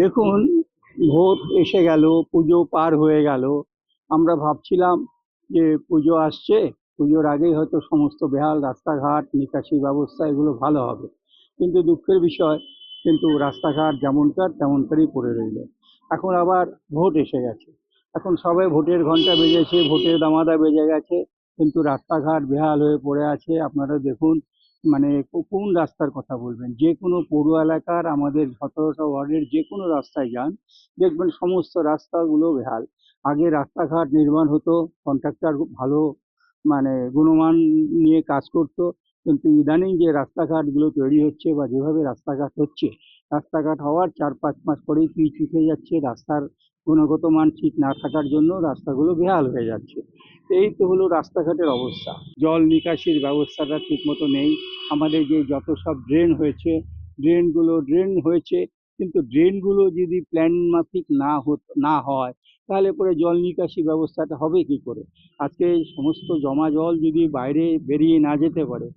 দেখুন, ভোট এসে গেল, পুজো পার হয়ে গেল। আমরা ভাবছিলাম যে পুজো আসছে, পুজোর আগেই হয়তো সমস্ত বেহাল রাস্তাঘাট, নিকাশি ব্যবস্থা এগুলো ভালো হবে। কিন্তু দুঃখের বিষয়, কিন্তু রাস্তাঘাট যেমনকার তেমনকারই পড়ে রইল। এখন আবার ভোট এসে গেছে। এখন সবে ভোটের ঘন্টা বেজেছে, ভোটের দামাদা বেজে গেছে, কিন্তু রাস্তাঘাট বেহাল হয়ে পড়ে আছে। আপনারা দেখুন, মানে কোন রাস্তার কথা বলবেন? যে কোনো পৌর এলাকার আমাদের ১৭টা ওয়ার্ডের যে কোনো রাস্তায় যান, দেখবেন সমস্ত রাস্তাগুলো বেহাল। আগে রাস্তাঘাট নির্মাণ হতো, কন্ট্রাক্টর ভালো গুণমান নিয়ে কাজ করতো। কিন্তু ইদানিং যে রাস্তাঘাটগুলো তৈরি হচ্ছে বা যেভাবে রাস্তাঘাট হচ্ছে, রাস্তাঘাট হওয়ার ৪-৫ মাস পরেই পিচ উঠে যাচ্ছে। রাস্তার গুণগত মান ঠিক না থাকার জন্য রাস্তাগুলো বেহাল হয়ে যাচ্ছে। এই তো হলো রাস্তাঘাটের অবস্থা। জল নিকাশির ব্যবস্থাটা ঠিক মতো নেই। আমাদের যে যত সব ড্রেন হয়েছে, ড্রেন হয়েছে, কিন্তু ড্রেনগুলো যদি প্ল্যান মাফিক না হয়, তাহলে পরে জল নিকাশি ব্যবস্থাটা হবে কি করে? আজকে সমস্ত জমা জল যদি বাইরে বেরিয়ে না যেতে পারে,